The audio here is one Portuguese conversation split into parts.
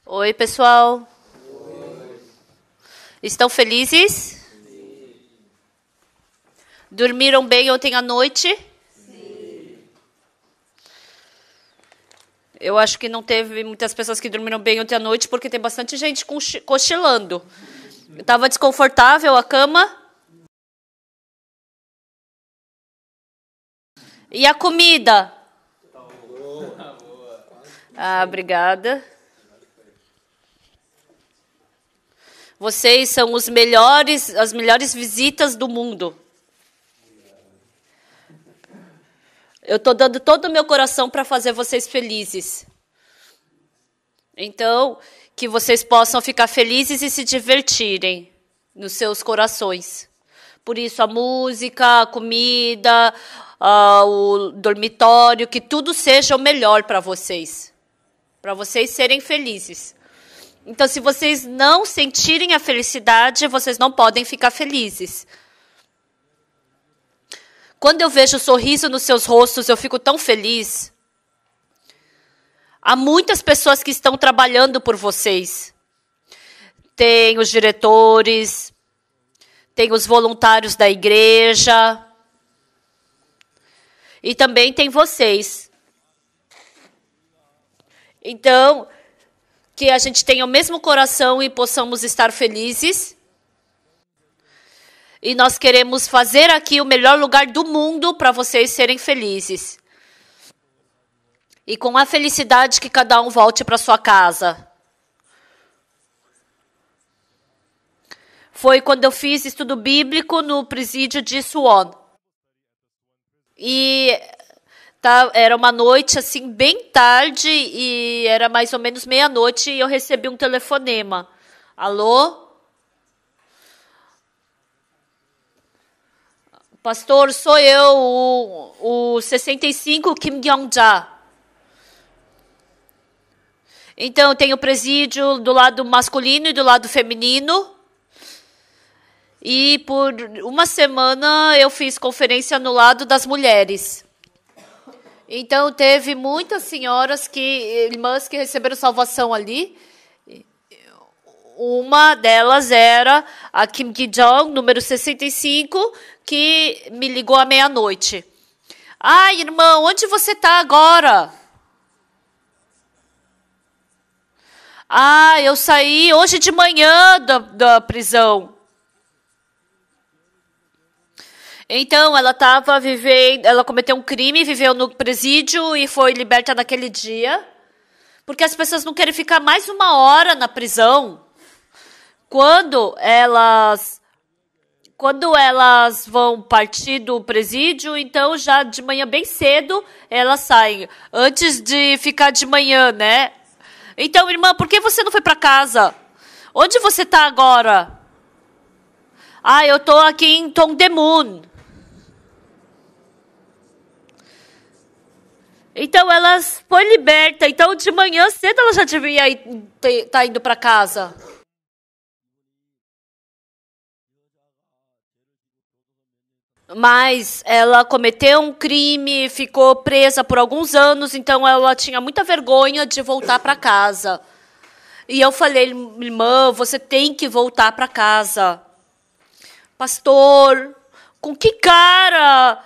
Oi, pessoal. Estão felizes? Dormiram bem ontem à noite? Eu acho que não teve muitas pessoas que dormiram bem ontem à noite, porque tem bastante gente cochilando. Estava desconfortável a cama? E a comida? Ah, obrigada. Vocês são os melhores, as melhores visitas do mundo. Eu estou dando todo o meu coração para fazer vocês felizes. Então, que vocês possam ficar felizes e se divertirem nos seus corações. Por isso, a música, a comida, o dormitório, que tudo seja o melhor para vocês serem felizes. Então, se vocês não sentirem a felicidade, vocês não podem ficar felizes. Quando eu vejo o sorriso nos seus rostos, eu fico tão feliz. Há muitas pessoas que estão trabalhando por vocês. Tem os diretores, tem os voluntários da igreja. E também tem vocês. Então, que a gente tenha o mesmo coração e possamos estar felizes. E nós queremos fazer aqui o melhor lugar do mundo para vocês serem felizes. E com a felicidade que cada um volte para sua casa. Foi quando eu fiz estudo bíblico no presídio de Suwon. E era uma noite assim bem tarde e era mais ou menos meia-noite e eu recebi um telefonema. Alô? Pastor, sou eu, o 65 Kim Kyung-ja. Então, tem o presídio do lado masculino e do lado feminino. E por uma semana eu fiz conferência no lado das mulheres. Então, teve muitas senhoras, irmãs que receberam salvação ali. Uma delas era a Kim Ki-jong, número 65, que me ligou à meia-noite. Ah, irmã, onde você está agora? Ah, eu saí hoje de manhã da prisão. Então, ela cometeu um crime, viveu no presídio e foi liberta naquele dia. Porque as pessoas não querem ficar mais uma hora na prisão. Quando elas vão partir do presídio, então já de manhã bem cedo elas saem. Antes de ficar de manhã, né? Então, irmã, por que você não foi para casa? Onde você está agora? Ah, eu estou aqui em Dongdaemun. Então, ela foi liberta. Então, de manhã cedo ela já devia estar indo para casa. Mas ela cometeu um crime, ficou presa por alguns anos, então ela tinha muita vergonha de voltar para casa. E eu falei, irmã, você tem que voltar para casa. Pastor, com que cara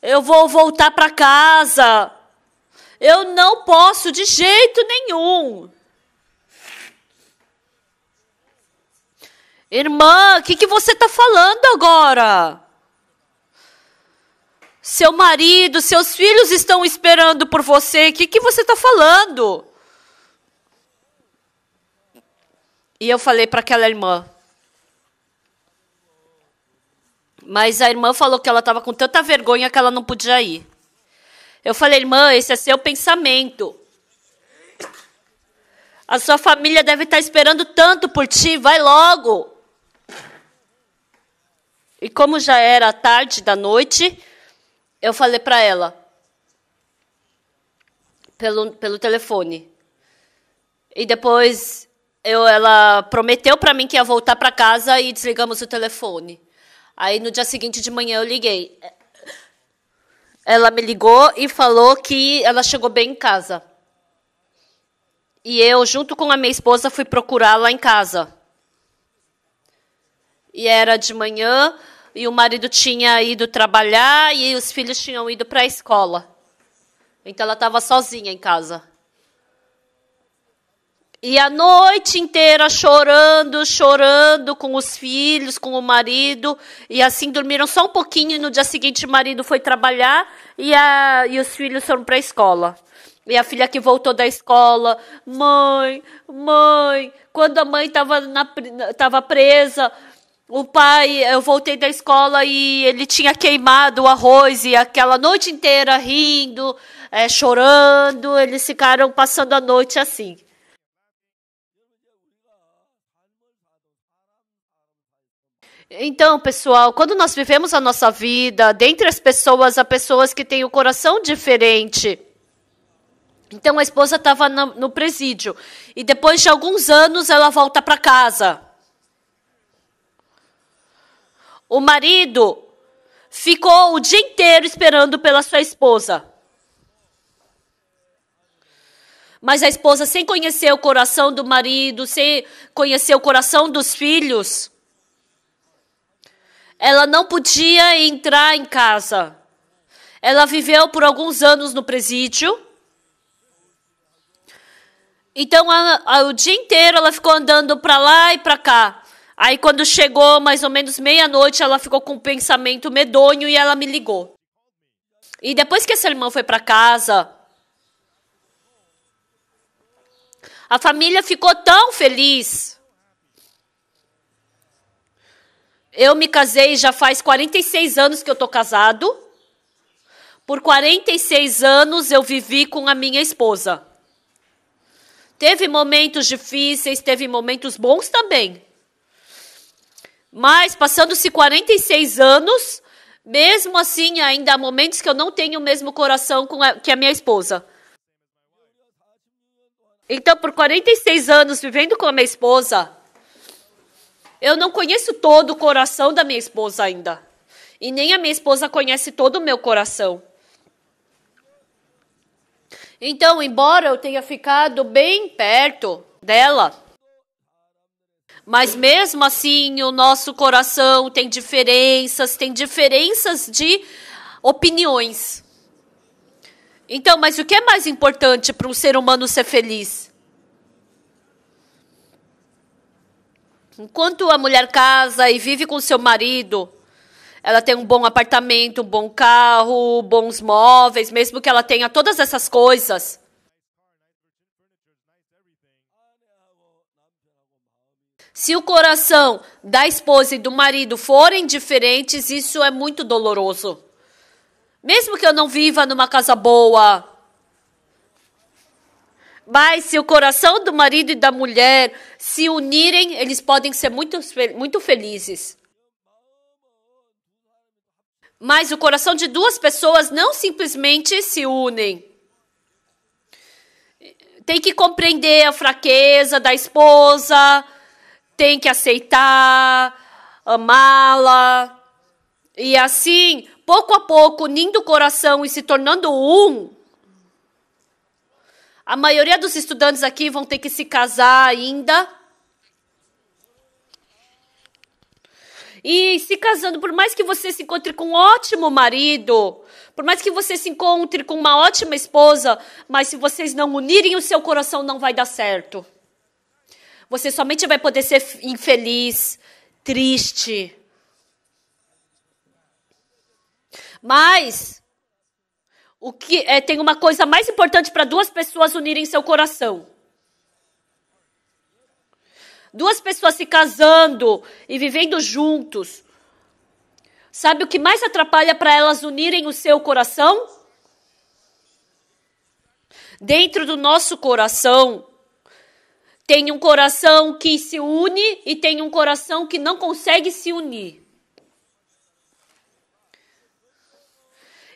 eu vou voltar para casa? Eu não posso de jeito nenhum. Irmã, o que você está falando agora? Seu marido, seus filhos estão esperando por você. O que você está falando? E eu falei para aquela irmã. Mas a irmã falou que ela estava com tanta vergonha que ela não podia ir. Eu falei, irmã, esse é seu pensamento. A sua família deve estar esperando tanto por ti, vai logo. E como já era tarde da noite, eu falei para ela, pelo telefone. E depois ela prometeu para mim que ia voltar para casa e desligamos o telefone. Aí no dia seguinte de manhã eu liguei. Ela me ligou e falou que ela chegou bem em casa. E eu, junto com a minha esposa, fui procurá-la em casa. E era de manhã, e o marido tinha ido trabalhar, e os filhos tinham ido para a escola. Então ela estava sozinha em casa. E a noite inteira chorando, chorando com os filhos, com o marido. E assim dormiram só um pouquinho. E no dia seguinte o marido foi trabalhar e os filhos foram para a escola. E a filha que voltou da escola, mãe, quando a mãe estava presa, o pai, eu voltei da escola e ele tinha queimado o arroz e aquela noite inteira rindo, chorando, eles ficaram passando a noite assim. Então, pessoal, quando nós vivemos a nossa vida, dentre as pessoas, há pessoas que têm o coração diferente. Então, a esposa estava no presídio. E depois de alguns anos, ela volta para casa. O marido ficou o dia inteiro esperando pela sua esposa. Mas a esposa, sem conhecer o coração do marido, sem conhecer o coração dos filhos, ela não podia entrar em casa. Ela viveu por alguns anos no presídio. Então, o dia inteiro ela ficou andando para lá e para cá. Aí, quando chegou mais ou menos meia-noite, ela ficou com um pensamento medonho e ela me ligou. E depois que essa irmã foi para casa, a família ficou tão feliz. Eu me casei já faz 46 anos que eu estou casado. Por 46 anos eu vivi com a minha esposa. Teve momentos difíceis, teve momentos bons também. Mas, passando-se 46 anos, mesmo assim, ainda há momentos que eu não tenho o mesmo coração que a minha esposa. Então, por 46 anos vivendo com a minha esposa, eu não conheço todo o coração da minha esposa ainda. E nem a minha esposa conhece todo o meu coração. Então, embora eu tenha ficado bem perto dela, mas mesmo assim o nosso coração tem diferenças de opiniões. Então, mas o que é mais importante para um ser humano ser feliz? Enquanto a mulher casa e vive com seu marido, ela tem um bom apartamento, um bom carro, bons móveis, mesmo que ela tenha todas essas coisas. Se o coração da esposa e do marido forem diferentes, isso é muito doloroso. Mesmo que eu não viva numa casa boa, mas se o coração do marido e da mulher se unirem, eles podem ser muito felizes. Mas o coração de duas pessoas não simplesmente se unem. Tem que compreender a fraqueza da esposa, tem que aceitar, amá-la. E assim, pouco a pouco, unindo o coração e se tornando um. A maioria dos estudantes aqui vão ter que se casar ainda. E se casando, por mais que você se encontre com um ótimo marido, por mais que você se encontre com uma ótima esposa, mas se vocês não unirem o seu coração, não vai dar certo. Você somente vai poder ser infeliz, triste. Mas tem uma coisa mais importante para duas pessoas unirem seu coração. Duas pessoas se casando e vivendo juntos. Sabe o que mais atrapalha para elas unirem o seu coração? Dentro do nosso coração, tem um coração que se une e tem um coração que não consegue se unir.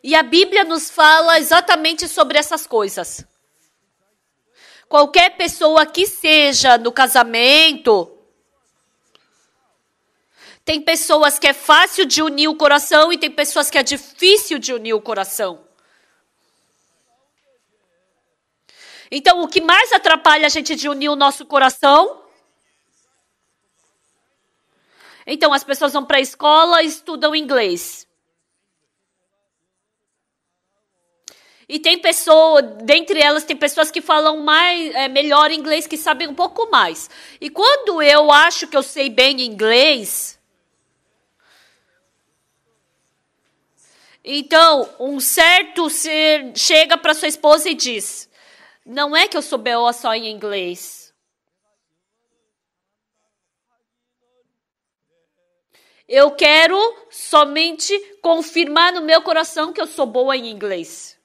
E a Bíblia nos fala exatamente sobre essas coisas. Qualquer pessoa que seja no casamento, tem pessoas que é fácil de unir o coração e tem pessoas que é difícil de unir o coração. Então, o que mais atrapalha a gente de unir o nosso coração? Então, as pessoas vão para a escola e estudam inglês. E tem pessoas, dentre elas, tem pessoas que falam melhor inglês, que sabem um pouco mais. E quando eu acho que eu sei bem inglês, então, um certo ser chega para sua esposa e diz: não é que eu sou boa só em inglês. Eu quero somente confirmar no meu coração que eu sou boa em inglês.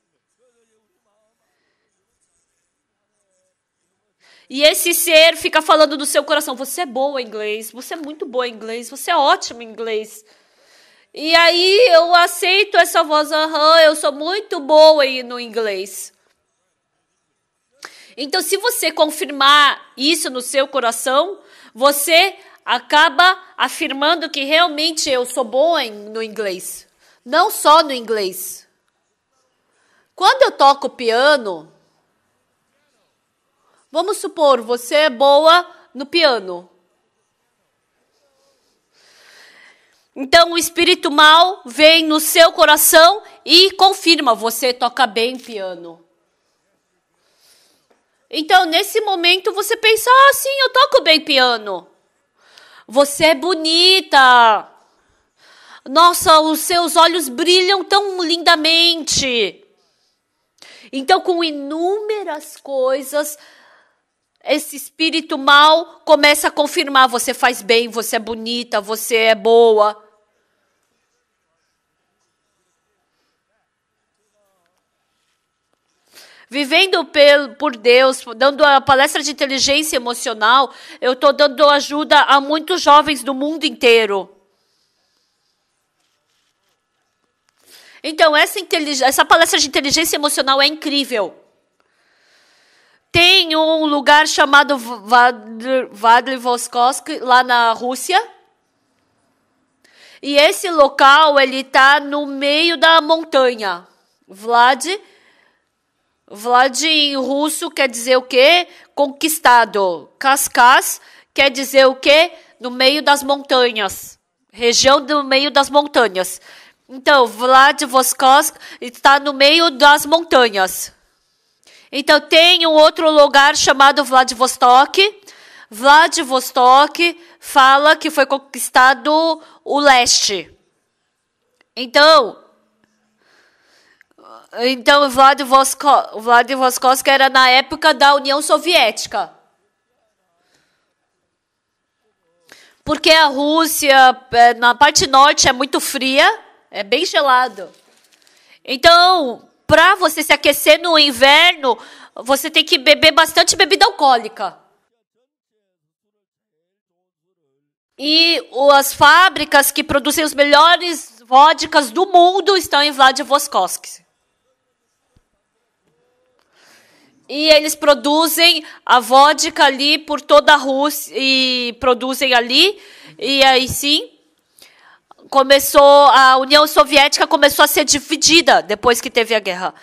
E esse ser fica falando do seu coração: você é boa em inglês, você é muito boa em inglês, você é ótima em inglês. E aí eu aceito essa voz: eu sou muito boa no inglês. Então, se você confirmar isso no seu coração, você acaba afirmando que realmente eu sou boa no inglês. Não só no inglês. Quando eu toco piano, vamos supor, você é boa no piano. Então, o espírito mal vem no seu coração e confirma: você toca bem piano. Então, nesse momento, você pensa: sim, eu toco bem piano. Você é bonita. Nossa, os seus olhos brilham tão lindamente. Então, com inúmeras coisas, esse espírito mal começa a confirmar: você faz bem, você é bonita, você é boa. Vivendo por Deus, dando a palestra de inteligência emocional, eu estou dando ajuda a muitos jovens do mundo inteiro. Então, essa palestra de inteligência emocional é incrível. Tem um lugar chamado Vladivostok, lá na Rússia. E esse local, ele está no meio da montanha. Vlad em russo quer dizer o quê? Conquistado. Kavkaz quer dizer o quê? No meio das montanhas. Região do meio das montanhas. Então, Vladivostok está no meio das montanhas. Então, tem um outro lugar chamado Vladivostok. Vladivostok fala que foi conquistado o leste. Então Vladivostok era na época da União Soviética. Porque a Rússia, na parte norte, é muito fria, é bem gelado. Então, para você se aquecer no inverno, você tem que beber bastante bebida alcoólica. E as fábricas que produzem os melhores vodkas do mundo estão em Vladivostok. E eles produzem a vodka ali por toda a Rússia, e produzem ali, e aí sim, a União Soviética começou a ser dividida depois que teve a guerra.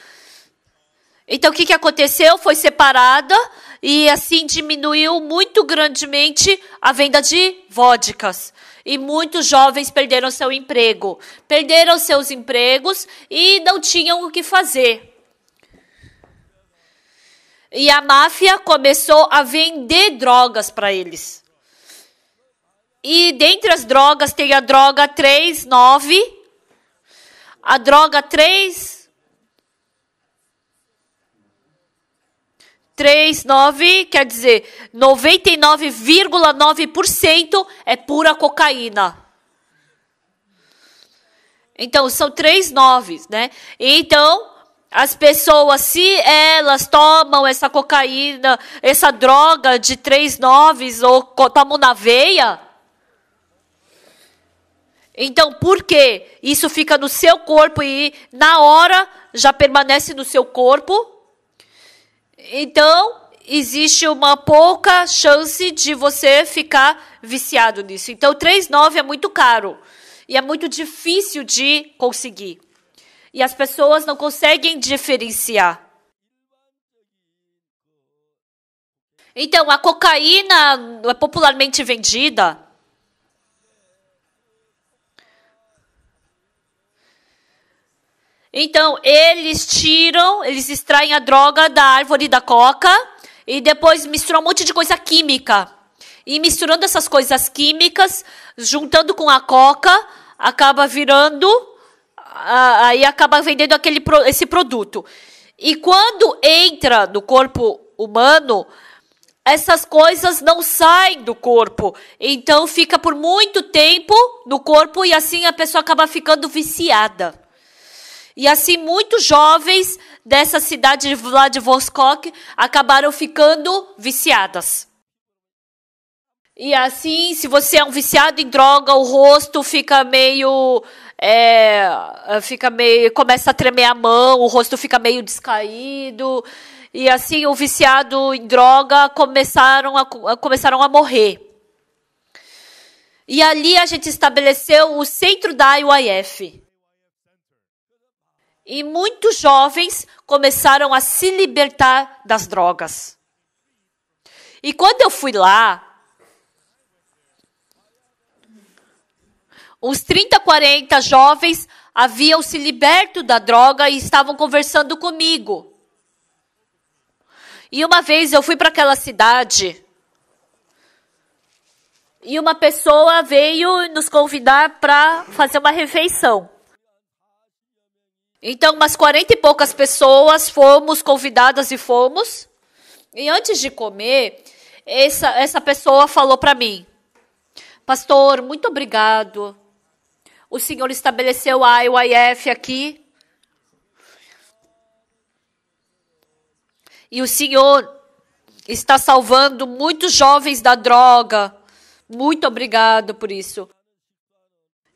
Então, o que aconteceu? Foi separada, e assim diminuiu muito grandemente a venda de vodkas. E muitos jovens perderam seu emprego. Perderam seus empregos e não tinham o que fazer. E a máfia começou a vender drogas para eles. E dentre as drogas tem a droga 3,9. A droga 3,9 quer dizer 99,9% é pura cocaína. Então, são 3,9, né? Então, as pessoas, se elas tomam essa cocaína, essa droga de 3,9 ou tomam na veia, então por quê? Isso fica no seu corpo e na hora já permanece no seu corpo. Então, existe uma pouca chance de você ficar viciado nisso. Então, 3,9 é muito caro e é muito difícil de conseguir. E as pessoas não conseguem diferenciar. Então, a cocaína é popularmente vendida. Então, eles extraem a droga da árvore da coca e depois misturam um monte de coisa química. E misturando essas coisas químicas, juntando com a coca, acaba virando, aí acaba vendendo esse produto. E quando entra no corpo humano, essas coisas não saem do corpo. Então, fica por muito tempo no corpo e assim a pessoa acaba ficando viciada. E assim, muitos jovens dessa cidade de Vladivostok acabaram ficando viciadas. E assim, se você é um viciado em droga, o rosto fica meio... começa a tremer a mão, o rosto fica meio descaído. E assim, o viciado em droga começaram a morrer. E ali a gente estabeleceu o centro da IYF. E muitos jovens começaram a se libertar das drogas. E quando eu fui lá, uns 30, 40 jovens haviam se liberto da droga e estavam conversando comigo. E uma vez eu fui para aquela cidade e uma pessoa veio nos convidar para fazer uma refeição. Então, umas 40 e poucas pessoas fomos convidadas e fomos. E antes de comer, essa pessoa falou para mim: pastor, muito obrigado. O senhor estabeleceu a IYF aqui. E o senhor está salvando muitos jovens da droga. Muito obrigado por isso.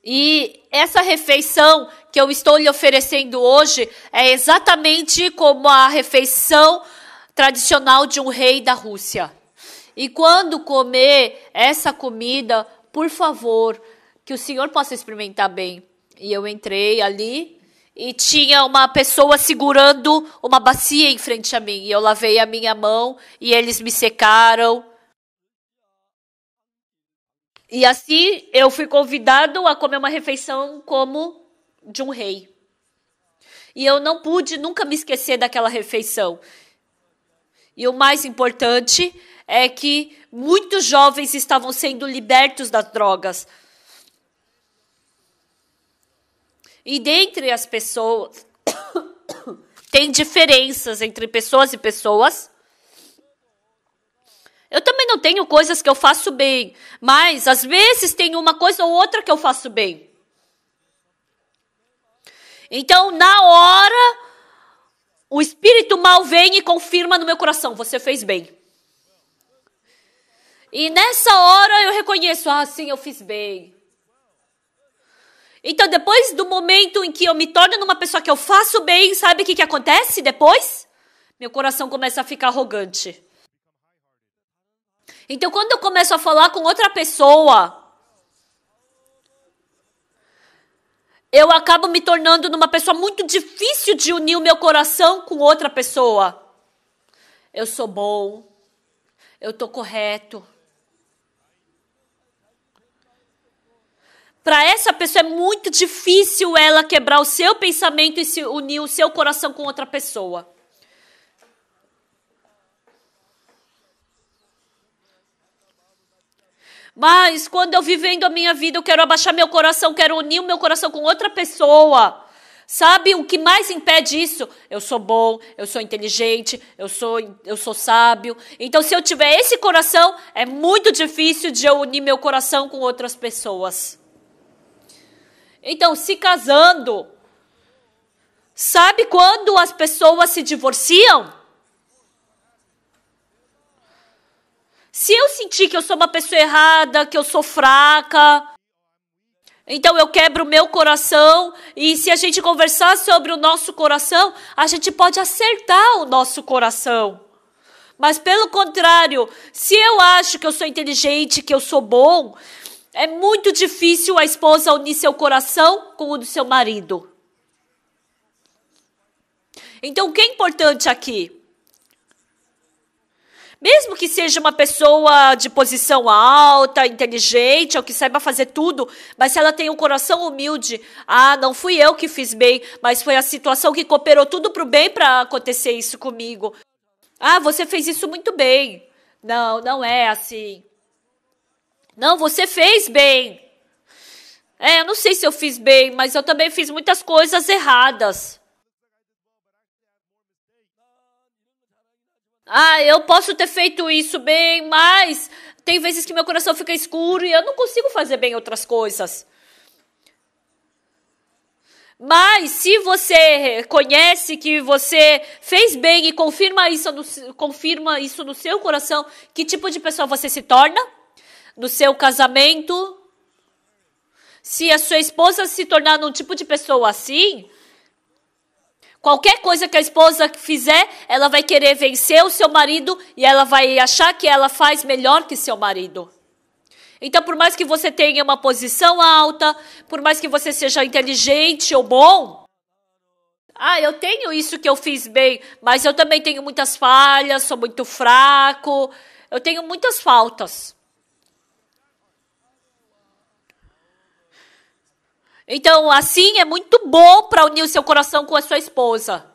E essa refeição que eu estou lhe oferecendo hoje é exatamente como a refeição tradicional de um rei da Rússia. E quando comer essa comida, por favor, que o senhor possa experimentar bem. E eu entrei ali e tinha uma pessoa segurando uma bacia em frente a mim. E eu lavei a minha mão e eles me secaram. E assim eu fui convidado a comer uma refeição como de um rei. E eu não pude nunca me esquecer daquela refeição. E o mais importante é que muitos jovens estavam sendo libertos das drogas. E dentre as pessoas, tem diferenças entre pessoas e pessoas. Eu também não tenho coisas que eu faço bem, mas às vezes tem uma coisa ou outra que eu faço bem. Então, na hora, o espírito mal vem e confirma no meu coração: você fez bem. E nessa hora eu reconheço: sim, eu fiz bem. Então, depois do momento em que eu me torno uma pessoa que eu faço bem, sabe o que acontece depois? Meu coração começa a ficar arrogante. Então, quando eu começo a falar com outra pessoa, eu acabo me tornando uma pessoa muito difícil de unir o meu coração com outra pessoa. Eu sou bom, eu estou correto. Para essa pessoa é muito difícil ela quebrar o seu pensamento e se unir o seu coração com outra pessoa. Mas quando eu vivendo a minha vida, eu quero abaixar meu coração, quero unir o meu coração com outra pessoa. Sabe o que mais impede isso? Eu sou bom, eu sou inteligente, eu sou sábio. Então, se eu tiver esse coração, é muito difícil de eu unir meu coração com outras pessoas. Então, se casando, sabe quando as pessoas se divorciam? Se eu sentir que eu sou uma pessoa errada, que eu sou fraca, então eu quebro o meu coração. E se a gente conversar sobre o nosso coração, a gente pode acertar o nosso coração. Mas pelo contrário, se eu acho que eu sou inteligente, que eu sou bom, é muito difícil a esposa unir seu coração com o do seu marido. Então o que é importante aqui? Mesmo que seja uma pessoa de posição alta, inteligente, ou que saiba fazer tudo, mas se ela tem um coração humilde, não fui eu que fiz bem, mas foi a situação que cooperou tudo para o bem para acontecer isso comigo. Você fez isso muito bem. Não, não é assim. Não, você fez bem. Eu não sei se eu fiz bem, mas eu também fiz muitas coisas erradas. Eu posso ter feito isso bem, mas tem vezes que meu coração fica escuro e eu não consigo fazer bem outras coisas. Mas se você reconhece que você fez bem e confirma isso no seu coração, que tipo de pessoa você se torna? No seu casamento? Se a sua esposa se tornar um tipo de pessoa assim, qualquer coisa que a esposa fizer, ela vai querer vencer o seu marido e ela vai achar que ela faz melhor que seu marido. Então, por mais que você tenha uma posição alta, por mais que você seja inteligente ou bom, eu tenho isso que eu fiz bem, mas eu também tenho muitas falhas, sou muito fraco, eu tenho muitas faltas. Então, assim é muito bom para unir o seu coração com a sua esposa.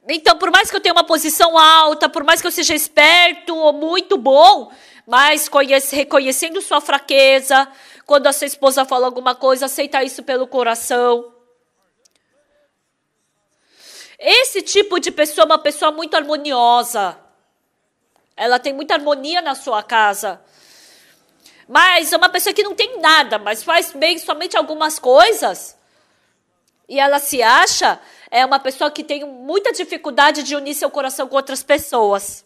Então, por mais que eu tenha uma posição alta, por mais que eu seja esperto ou muito bom, mas reconhecendo sua fraqueza, quando a sua esposa fala alguma coisa, aceita isso pelo coração. Esse tipo de pessoa é uma pessoa muito harmoniosa. Ela tem muita harmonia na sua casa. Mas é uma pessoa que não tem nada, mas faz bem somente algumas coisas. E ela se acha uma pessoa que tem muita dificuldade de unir seu coração com outras pessoas.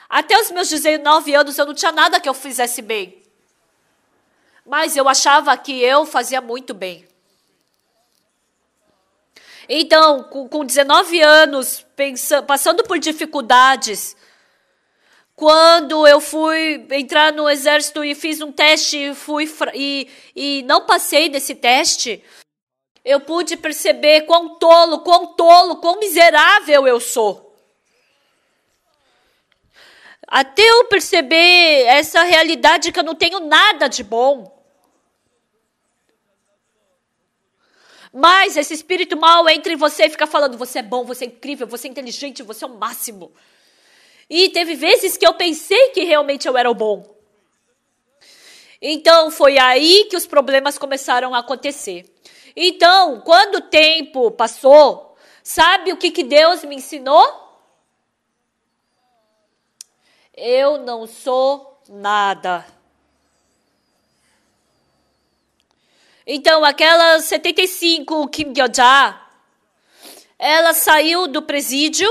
Até os meus 19 anos eu não tinha nada que eu fizesse bem. Mas eu achava que eu fazia muito bem. Então, com 19 anos, passando por dificuldades, quando eu fui entrar no exército e fiz um teste e não passei desse teste, eu pude perceber quão tolo, quão miserável eu sou. Até eu perceber essa realidade que eu não tenho nada de bom. Mas esse espírito mau entra em você e fica falando, você é bom, você é incrível, você é inteligente, você é o máximo. E teve vezes que eu pensei que realmente eu era o bom. Então, foi aí que os problemas começaram a acontecer. Então, quando o tempo passou, sabe o que Deus me ensinou? Eu não sou nada. Então, aquela 75 Kim Gyo-ja, ela saiu do presídio.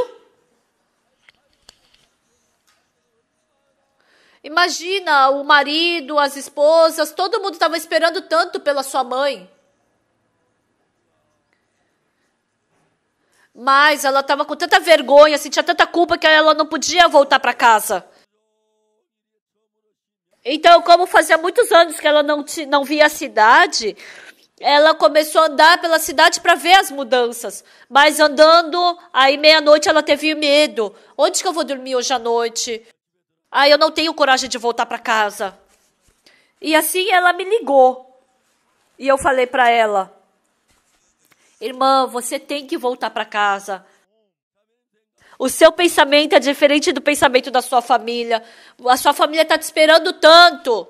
Imagina, o marido, as esposas, todo mundo estava esperando tanto pela sua mãe. Mas ela estava com tanta vergonha, sentia tanta culpa que ela não podia voltar para casa. Então, como fazia muitos anos que ela não via a cidade, ela começou a andar pela cidade para ver as mudanças. Mas andando, aí meia-noite ela teve medo. Onde que eu vou dormir hoje à noite? Eu não tenho coragem de voltar para casa. E assim ela me ligou. E eu falei para ela, irmã, você tem que voltar para casa. O seu pensamento é diferente do pensamento da sua família. A sua família está te esperando tanto.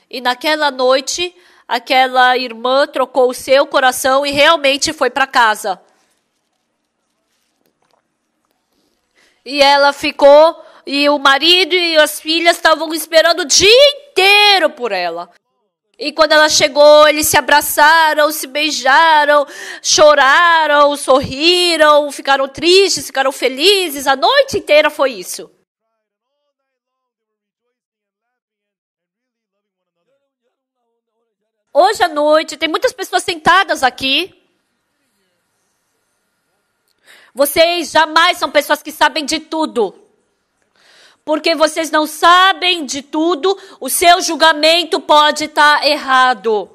E naquela noite, aquela irmã trocou o seu coração e realmente foi para casa. E ela ficou, e o marido e as filhas estavam esperando o dia inteiro por ela. E quando ela chegou, eles se abraçaram, se beijaram, choraram, sorriram, ficaram tristes, ficaram felizes. A noite inteira foi isso. Hoje à noite, tem muitas pessoas sentadas aqui. Vocês jamais são pessoas que sabem de tudo. Porque vocês não sabem de tudo, o seu julgamento pode estar errado.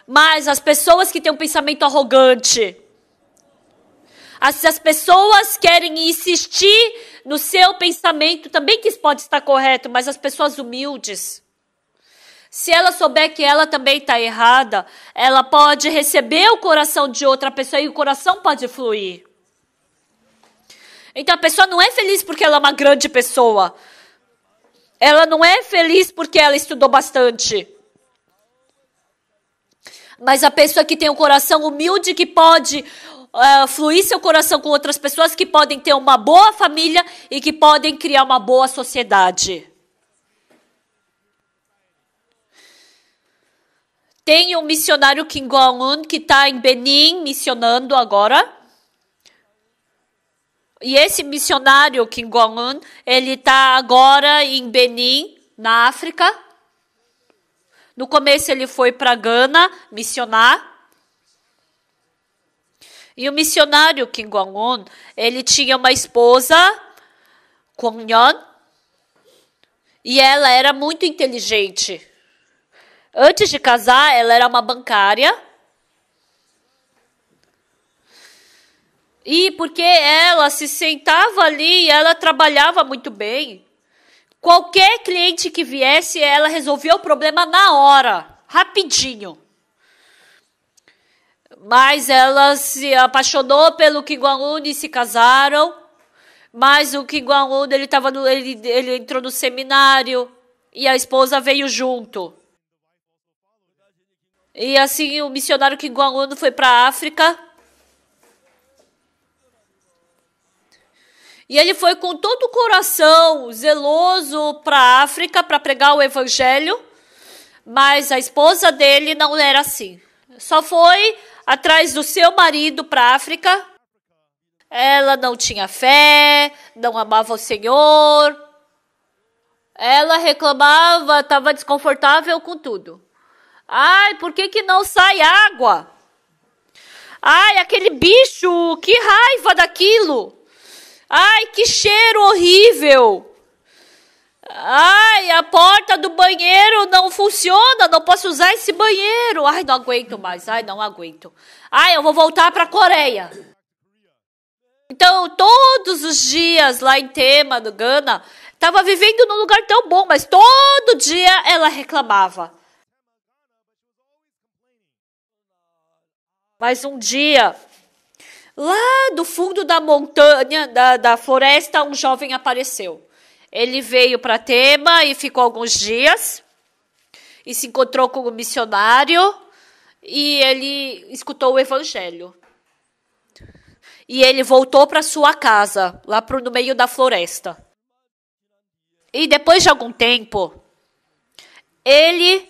Mas as pessoas que têm um pensamento arrogante, As pessoas querem insistir no seu pensamento, também que isso pode estar correto, mas as pessoas humildes, se ela souber que ela também está errada, ela pode receber o coração de outra pessoa e o coração pode fluir. Então a pessoa não é feliz porque ela é uma grande pessoa. Ela não é feliz porque ela estudou bastante. Mas a pessoa que tem um coração humilde, que pode fluir seu coração com outras pessoas, que podem ter uma boa família e que podem criar uma boa sociedade. Tem um missionário Kim Jong-un que está em Benin missionando agora. E esse missionário Kim Jong-un, ele está agora em Benin, na África. No começo ele foi para Gana missionar. E o missionário Kim Jong-un, ele tinha uma esposa, Kwon Yeon, e ela era muito inteligente. Antes de casar, ela era uma bancária. E porque ela se sentava ali e ela trabalhava muito bem, qualquer cliente que viesse, ela resolvia o problema na hora, rapidinho. Mas ela se apaixonou pelo Kim Jong-un e se casaram. Mas o Kim Jong-un, ele entrou no seminário e a esposa veio junto. E assim o missionário Kim Jong-un foi para a África. E ele foi com todo o coração zeloso para a África para pregar o evangelho. Mas a esposa dele não era assim. Só foi atrás do seu marido para a África. Ela não tinha fé, não amava o Senhor. Ela reclamava, estava desconfortável com tudo. Ai, por que não sai água? Ai, aquele bicho, que raiva daquilo. Ai, que cheiro horrível. Ai, a porta do banheiro não funciona, não posso usar esse banheiro. Ai, não aguento mais, ai, não aguento. Ai, eu vou voltar para a Coreia. Então, todos os dias lá em Tema, no Gana, estava vivendo num lugar tão bom, mas todo dia ela reclamava. Mas um dia, lá do fundo da montanha, da floresta, um jovem apareceu. Ele veio para Tema e ficou alguns dias. E se encontrou com o missionário. E ele escutou o evangelho. E ele voltou para sua casa, lá no meio da floresta. E depois de algum tempo, ele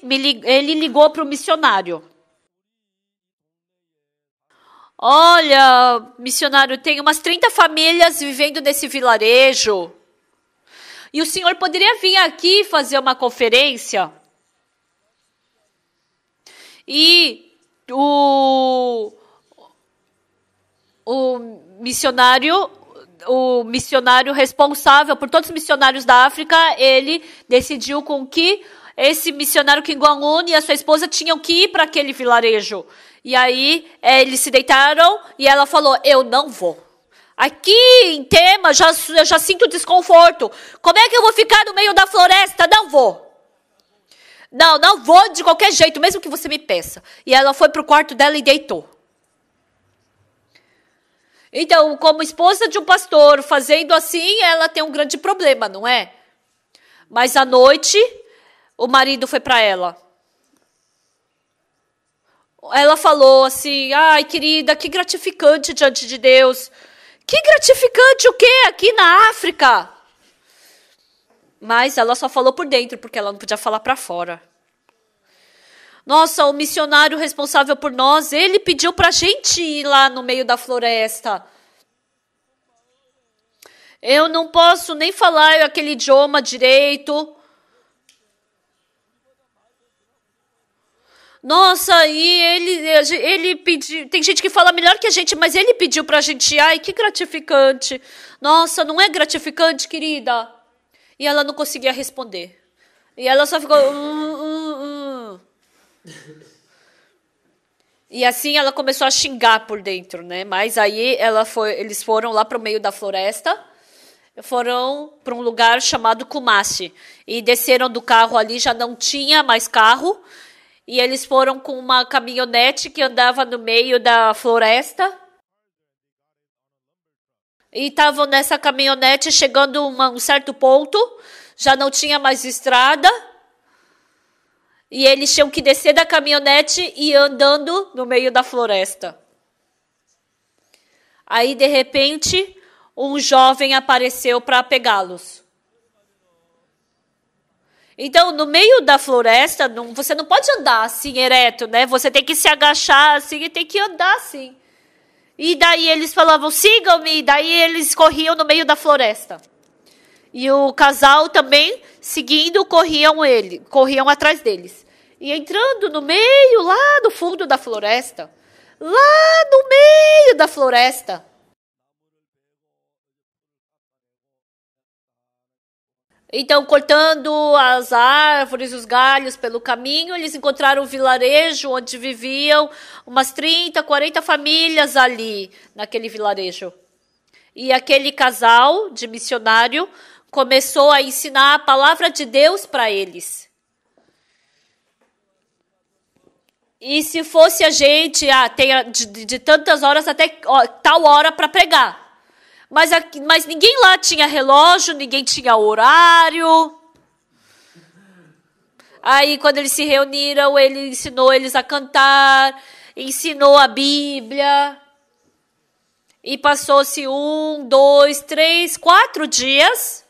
ligou para o missionário. Olha, missionário, tem umas 30 famílias vivendo nesse vilarejo. E o senhor poderia vir aqui fazer uma conferência? E o missionário responsável por todos os missionários da África, ele decidiu com que esse missionário Kim Jong-un e a sua esposa tinham que ir para aquele vilarejo. E aí, eles se deitaram e ela falou, eu não vou. Aqui em Tema, eu já sinto desconforto. Como é que eu vou ficar no meio da floresta? Não vou. Não vou de qualquer jeito, mesmo que você me peça. E ela foi para o quarto dela e deitou. Então, como esposa de um pastor, fazendo assim, ela tem um grande problema, não é? Mas à noite, o marido foi para ela. Ela falou assim, ai querida, que gratificante diante de Deus. Que gratificante o quê? Aqui na África. Mas ela só falou por dentro, porque ela não podia falar para fora. Nossa, o missionário responsável por nós, ele pediu para a gente ir lá no meio da floresta. Eu não posso nem falar aquele idioma direito. Nossa, e ele pediu... Tem gente que fala melhor que a gente, mas ele pediu pra gente... Ai, que gratificante. Nossa, não é gratificante, querida? E ela não conseguia responder. E ela só ficou... E assim ela começou a xingar por dentro, né? Mas aí eles foram lá para o meio da floresta, foram para um lugar chamado Kumasi. E desceram do carro ali, já não tinha mais carro. E eles foram com uma caminhonete que andava no meio da floresta. E estavam nessa caminhonete chegando a um certo ponto, já não tinha mais estrada. E eles tinham que descer da caminhonete e ir andando no meio da floresta. Aí, de repente, um jovem apareceu para pegá-los. Então, no meio da floresta, você não pode andar assim, ereto, né? Você tem que se agachar assim e tem que andar assim. E daí eles falavam, sigam-me, e daí eles corriam no meio da floresta. E o casal também, seguindo, corriam atrás deles. E entrando no meio, lá no fundo da floresta. Lá no meio da floresta. Então, cortando as árvores, os galhos pelo caminho, eles encontraram um vilarejo onde viviam umas 30, 40 famílias ali, naquele vilarejo. E aquele casal de missionário começou a ensinar a palavra de Deus para eles. E se fosse a gente, tem de tantas horas até tal hora para pregar. Mas ninguém lá tinha relógio, ninguém tinha horário. Aí, quando eles se reuniram, ele ensinou eles a cantar, ensinou a Bíblia. E passou-se 1, 2, 3, 4 dias.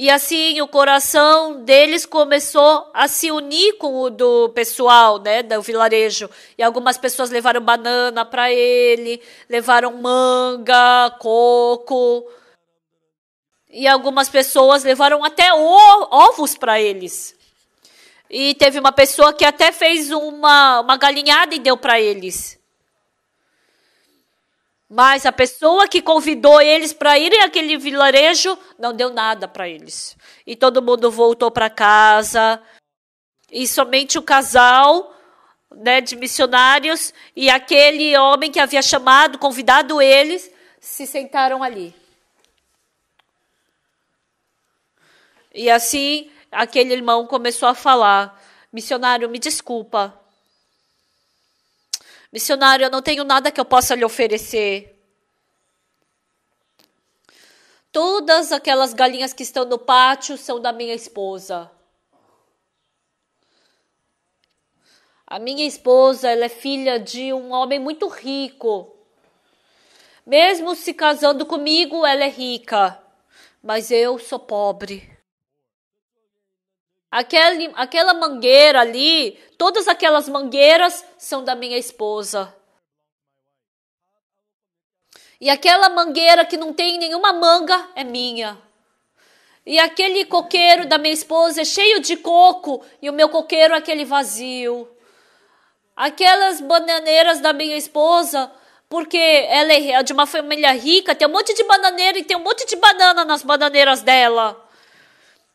E assim o coração deles começou a se unir com o do pessoal, né, do vilarejo. E algumas pessoas levaram banana para ele, levaram manga, coco. E algumas pessoas levaram até ovos para eles. E teve uma pessoa que até fez uma galinhada e deu para eles. Mas a pessoa que convidou eles para irem àquele vilarejo não deu nada para eles. E todo mundo voltou para casa. E somente o casal, né, de missionários e aquele homem que havia convidado eles, se sentaram ali. E assim, aquele irmão começou a falar: missionário, me desculpa. Missionário, eu não tenho nada que eu possa lhe oferecer. Todas aquelas galinhas que estão no pátio são da minha esposa. A minha esposa, ela é filha de um homem muito rico. Mesmo se casando comigo, ela é rica. Mas eu sou pobre. Aquela mangueira ali, todas aquelas mangueiras são da minha esposa. E aquela mangueira que não tem nenhuma manga é minha. E aquele coqueiro da minha esposa é cheio de coco e o meu coqueiro é aquele vazio. Aquelas bananeiras da minha esposa, porque ela é de uma família rica, tem um monte de bananeira e tem um monte de banana nas bananeiras dela.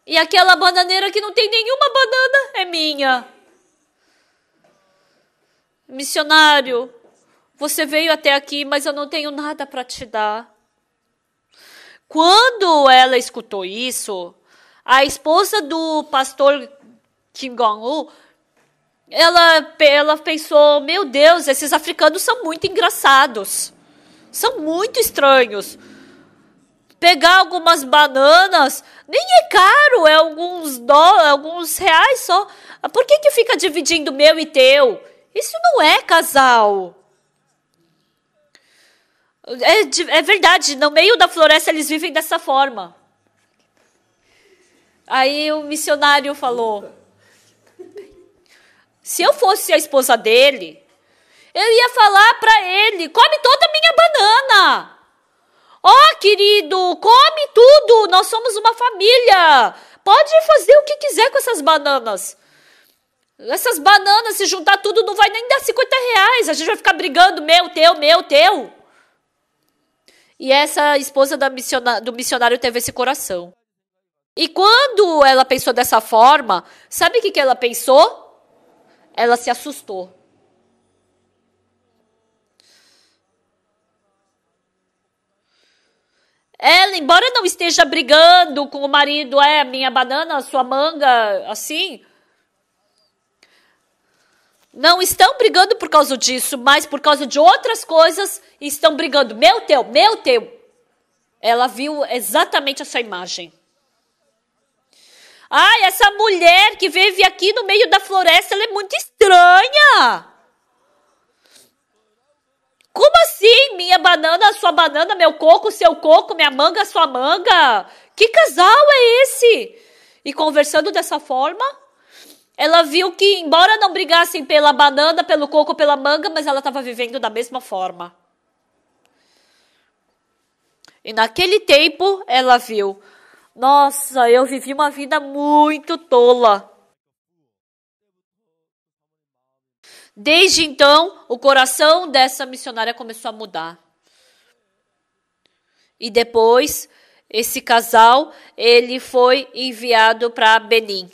E aquela bananeira que não tem nenhuma banana é minha. Missionário, você veio até aqui, mas eu não tenho nada para te dar. Quando ela escutou isso, a esposa do pastor Kim Jong-un, ela pensou, meu Deus, esses africanos são muito engraçados. São muito estranhos. Pegar algumas bananas, nem é caro, é alguns reais só. Por que fica dividindo meu e teu? Isso não é casal. É verdade, no meio da floresta eles vivem dessa forma. Aí o missionário falou, se eu fosse a esposa dele, eu ia falar para ele, come toda a minha banana. Ó, querido, come tudo, nós somos uma família. Pode fazer o que quiser com essas bananas. Essas bananas, se juntar tudo, não vai nem dar 50 reais. A gente vai ficar brigando, meu, teu. E essa esposa do missionário teve esse coração. E quando ela pensou dessa forma, sabe o que ela pensou? ela se assustou. Ela, embora não esteja brigando com o marido, minha banana, sua manga, assim, não estão brigando por causa disso, mas por causa de outras coisas estão brigando. Meu teu, meu teu. Ela viu exatamente essa imagem. Ai, essa mulher que vive aqui no meio da floresta, ela é muito estranha. Como assim? Minha banana, sua banana, meu coco, seu coco, minha manga, sua manga. Que casal é esse? E conversando dessa forma, ela viu que, embora não brigassem pela banana, pelo coco, pela manga, mas ela estava vivendo da mesma forma. E naquele tempo, ela viu, nossa, eu vivi uma vida muito tola. Desde então, o coração dessa missionária começou a mudar. E depois, esse casal, ele foi enviado para Benin.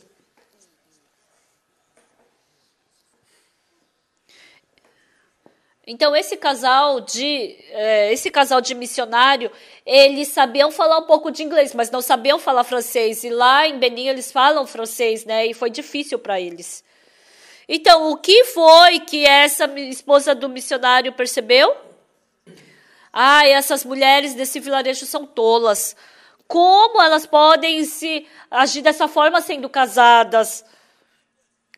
Então, esse casal de missionário, eles sabiam falar um pouco de inglês, mas não sabiam falar francês. E lá em Benin, eles falam francês, né? E foi difícil para eles. Então, o que foi que essa esposa do missionário percebeu? Essas mulheres desse vilarejo são tolas. Como elas podem se agir dessa forma sendo casadas?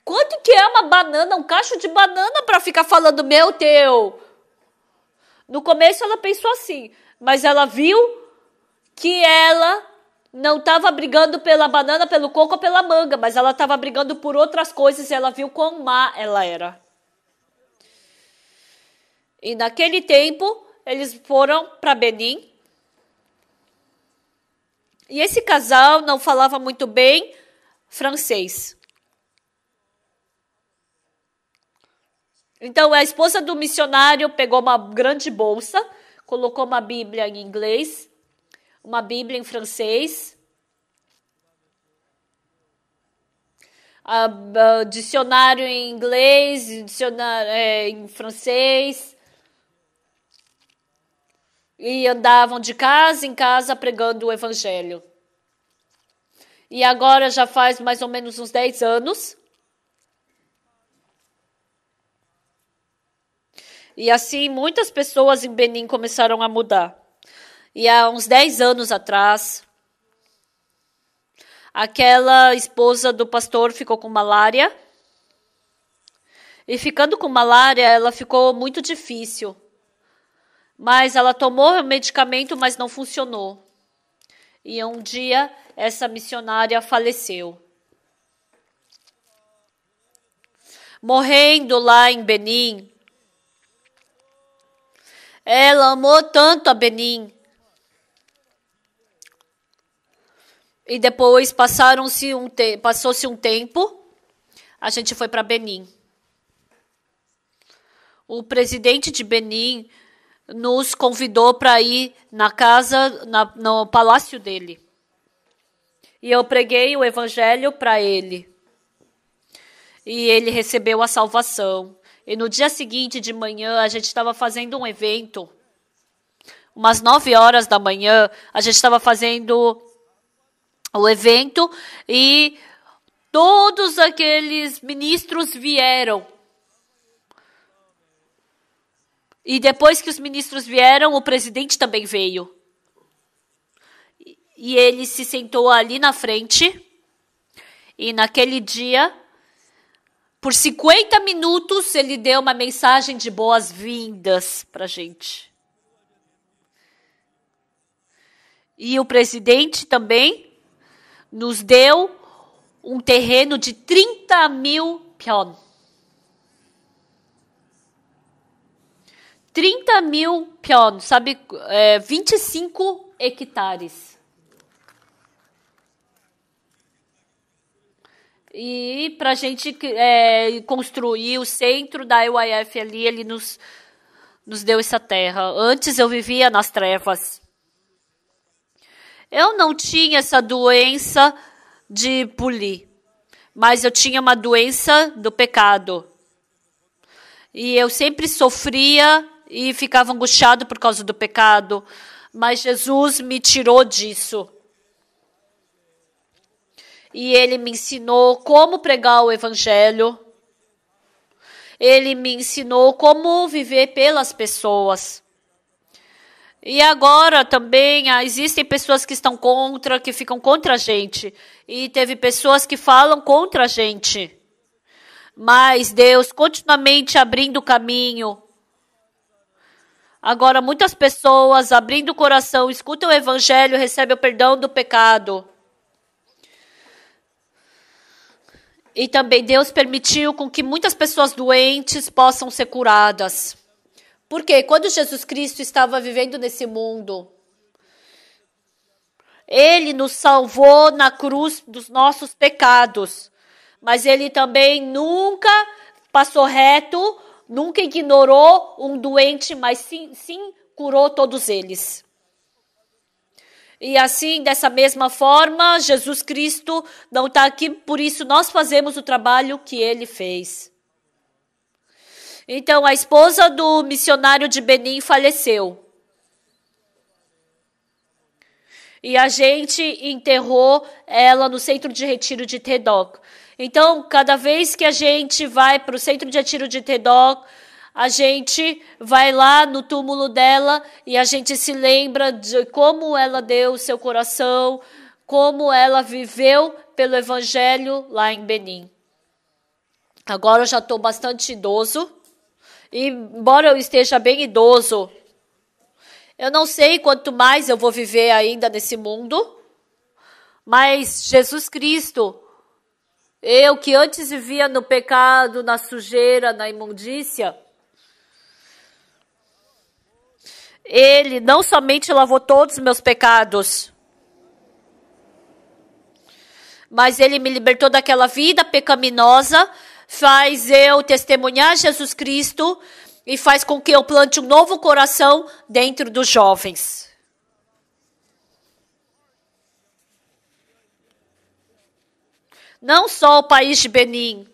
Quanto que é uma banana, um cacho de banana para ficar falando meu teu? No começo ela pensou assim, mas ela viu que ela não estava brigando pela banana, pelo coco ou pela manga, mas ela estava brigando por outras coisas e ela viu quão má ela era. E naquele tempo, eles foram para Benin. E esse casal não falava muito bem francês. Então, a esposa do missionário pegou uma grande bolsa, colocou uma Bíblia em inglês, uma Bíblia em francês, dicionário em inglês, dicionário em francês, e andavam de casa em casa pregando o evangelho. E agora já faz mais ou menos uns 10 anos. E assim, muitas pessoas em Benin começaram a mudar. E há uns 10 anos atrás, aquela esposa do pastor ficou com malária. E ficando com malária, ela ficou muito difícil. Mas ela tomou o medicamento, mas não funcionou. E um dia, essa missionária faleceu. Morrendo lá em Benin, ela amou tanto a Benin. E depois passou-se um tempo, a gente foi para Benin. O presidente de Benin nos convidou para ir na casa, no palácio dele. E eu preguei o evangelho para ele. E ele recebeu a salvação. E no dia seguinte de manhã, a gente estava fazendo um evento. Umas 9 horas da manhã, a gente estava fazendo o evento e todos aqueles ministros vieram. E depois que os ministros vieram, o presidente também veio. E ele se sentou ali na frente. E naquele dia, por 50 minutos, ele deu uma mensagem de boas-vindas para a gente. E o presidente também nos deu um terreno de 30.000 pion. 30.000 pion, sabe? 25 hectares. E para a gente construir o centro da EYF ali, ele nos deu essa terra. Antes eu vivia nas trevas. Eu não tinha essa doença de bulim, mas eu tinha uma doença do pecado. E eu sempre sofria e ficava angustiado por causa do pecado. Mas Jesus me tirou disso. E Ele me ensinou como pregar o Evangelho. Ele me ensinou como viver pelas pessoas. E agora também existem pessoas que estão contra, que ficam contra a gente. E teve pessoas que falam contra a gente. Mas Deus continuamente abrindo o caminho. Agora muitas pessoas abrindo o coração, escutam o Evangelho, recebem o perdão do pecado. E também Deus permitiu com que muitas pessoas doentes possam ser curadas. Porque quando Jesus Cristo estava vivendo nesse mundo, Ele nos salvou na cruz dos nossos pecados. Mas Ele também nunca passou reto, nunca ignorou um doente, mas sim curou todos eles. E assim, dessa mesma forma, Jesus Cristo não está aqui, por isso nós fazemos o trabalho que Ele fez. Então, a esposa do missionário de Benin faleceu. E a gente enterrou ela no centro de retiro de Tedok. Então, cada vez que a gente vai para o centro de retiro de Tedok, a gente vai lá no túmulo dela e a gente se lembra de como ela deu o seu coração, como ela viveu pelo Evangelho lá em Benin. Agora eu já estou bastante idoso. E embora eu esteja bem idoso, eu não sei quanto mais eu vou viver ainda nesse mundo, mas Jesus Cristo, eu que antes vivia no pecado, na sujeira, na imundícia, Ele não somente lavou todos os meus pecados, mas Ele me libertou daquela vida pecaminosa, faz eu testemunhar Jesus Cristo e faz com que eu plante um novo coração dentro dos jovens. Não só o país de Benin.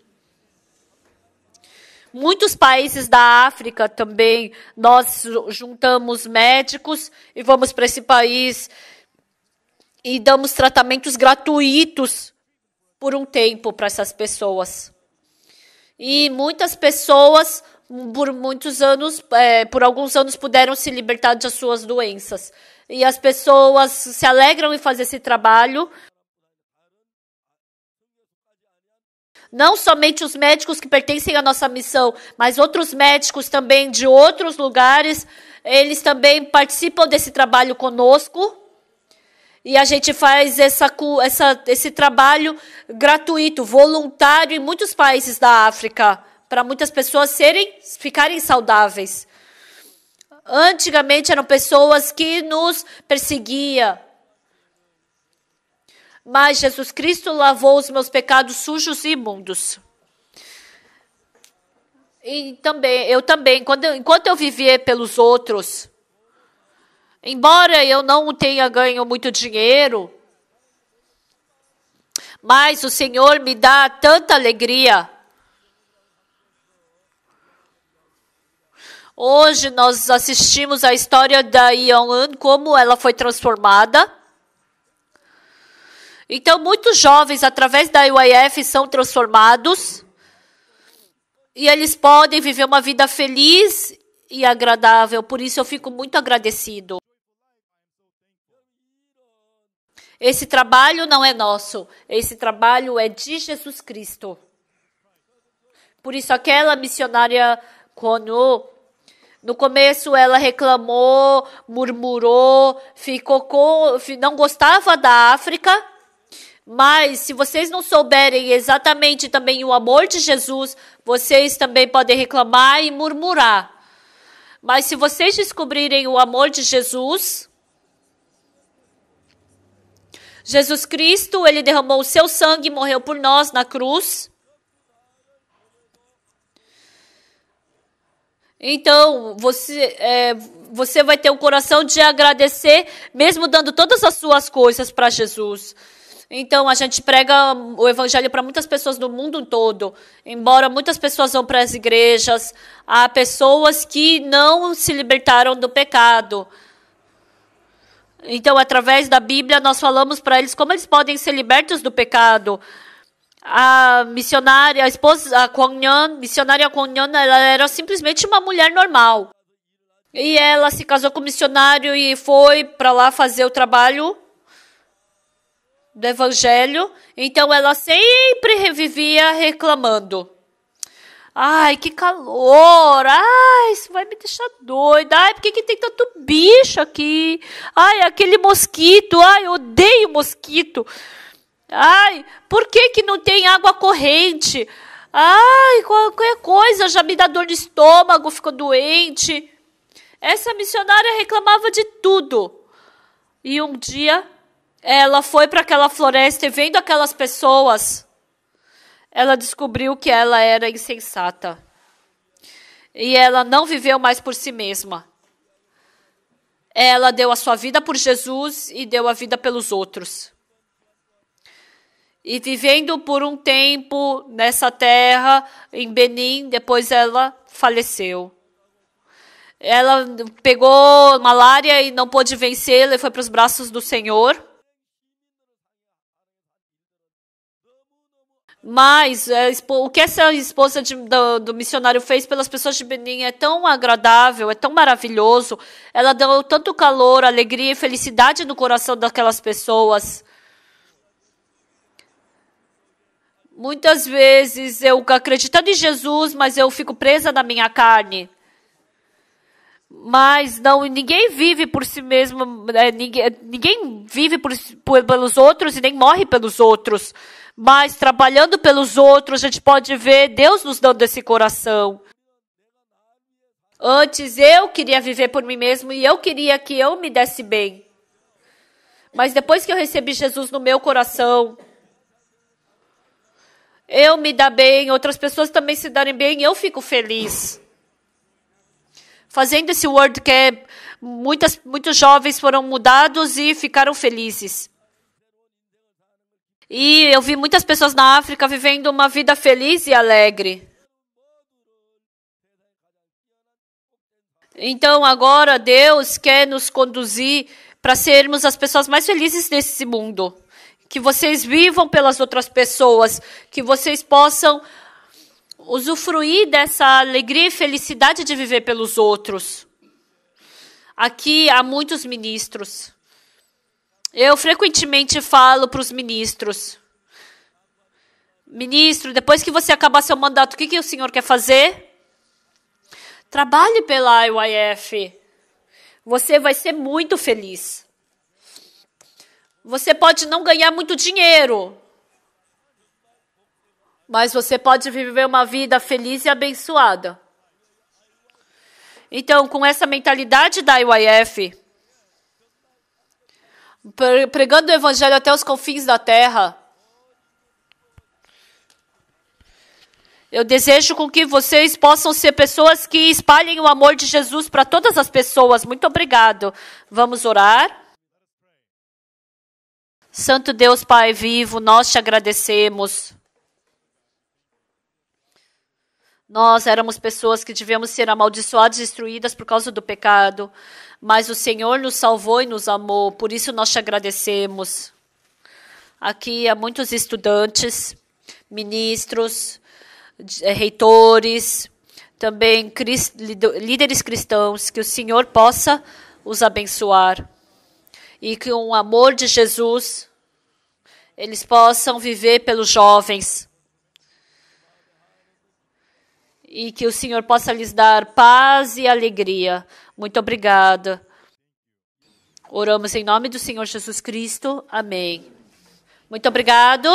Muitos países da África também, nós juntamos médicos e vamos para esse país e damos tratamentos gratuitos por um tempo para essas pessoas. E muitas pessoas, por muitos anos, por alguns anos, puderam se libertar das suas doenças. E as pessoas se alegram em fazer esse trabalho. Não somente os médicos que pertencem à nossa missão, mas outros médicos também de outros lugares, eles também participam desse trabalho conosco. E a gente faz esse trabalho gratuito, voluntário em muitos países da África, para muitas pessoas ficarem saudáveis. Antigamente eram pessoas que nos perseguiam. Mas Jesus Cristo lavou os meus pecados sujos e imundos. E eu também, enquanto eu vivia pelos outros, embora eu não tenha ganho muito dinheiro, mas o Senhor me dá tanta alegria. Hoje nós assistimos a história da Yeon-eun, como ela foi transformada. Então, muitos jovens, através da UIF, são transformados. E eles podem viver uma vida feliz e agradável. Por isso, eu fico muito agradecido. Esse trabalho não é nosso. Esse trabalho é de Jesus Cristo. Por isso, aquela missionária, quando no começo ela reclamou, murmurou, não gostava da África. Mas se vocês não souberem exatamente também o amor de Jesus, vocês também podem reclamar e murmurar. Mas se vocês descobrirem o amor de Jesus, Jesus Cristo, Ele derramou o seu sangue e morreu por nós na cruz. Então, você vai ter um coração de agradecer, mesmo dando todas as suas coisas para Jesus. Então, a gente prega o evangelho para muitas pessoas do mundo todo. Embora muitas pessoas vão para as igrejas, há pessoas que não se libertaram do pecado. Então, através da Bíblia, nós falamos para eles como eles podem ser libertos do pecado. A missionária, a esposa, a Kwon Yeon, missionária Kwon Yeon, ela era simplesmente uma mulher normal. E ela se casou com um missionário e foi para lá fazer o trabalho do evangelho. Então ela sempre revivia reclamando. Ai, que calor. Ai, isso vai me deixar doida. Ai, por que tem tanto bicho aqui? Ai, aquele mosquito. Ai, eu odeio mosquito. Ai, por que não tem água corrente? Ai, qualquer coisa já me dá dor de estômago, fico doente. Essa missionária reclamava de tudo. E um dia, ela foi para aquela floresta e vendo aquelas pessoas, ela descobriu que ela era insensata. E ela não viveu mais por si mesma. Ela deu a sua vida por Jesus e deu a vida pelos outros. E vivendo por um tempo nessa terra, em Benin, depois ela faleceu. Ela pegou malária e não pôde vencê-la e foi para os braços do Senhor. Mas o que essa esposa do missionário fez pelas pessoas de Benin é tão agradável, é tão maravilhoso. Ela deu tanto calor, alegria e felicidade no coração daquelas pessoas. Muitas vezes eu acreditando em Jesus, mas eu fico presa na minha carne. Mas ninguém vive por si mesmo, ninguém vive pelos outros e nem morre pelos outros. Mas trabalhando pelos outros, a gente pode ver Deus nos dando esse coração. Antes eu queria viver por mim mesmo e eu queria que eu me desse bem. Mas depois que eu recebi Jesus no meu coração, eu me dá bem, outras pessoas também se darem bem e eu fico feliz. Fazendo esse World Camp, muitos jovens foram mudados e ficaram felizes. E eu vi muitas pessoas na África vivendo uma vida feliz e alegre. Então agora Deus quer nos conduzir para sermos as pessoas mais felizes desse mundo. Que vocês vivam pelas outras pessoas, que vocês possam usufruir dessa alegria e felicidade de viver pelos outros. Aqui há muitos ministros. Eu frequentemente falo para os ministros. Ministro, depois que você acabar seu mandato, o que o senhor quer fazer? Trabalhe pela IYF. Você vai ser muito feliz. Você pode não ganhar muito dinheiro, mas você pode viver uma vida feliz e abençoada. Então, com essa mentalidade da IYF, pregando o evangelho até os confins da terra, eu desejo com que vocês possam ser pessoas que espalhem o amor de Jesus para todas as pessoas. Muito obrigado. Vamos orar. Santo Deus, Pai vivo, nós te agradecemos. Nós éramos pessoas que devíamos ser amaldiçoadas e destruídas por causa do pecado, mas o Senhor nos salvou e nos amou, por isso nós te agradecemos. Aqui há muitos estudantes, ministros, reitores, também líderes cristãos, que o Senhor possa os abençoar e que o amor de Jesus eles possam viver pelos jovens. E que o Senhor possa lhes dar paz e alegria. Muito obrigada. Oramos em nome do Senhor Jesus Cristo. Amém. Muito obrigado.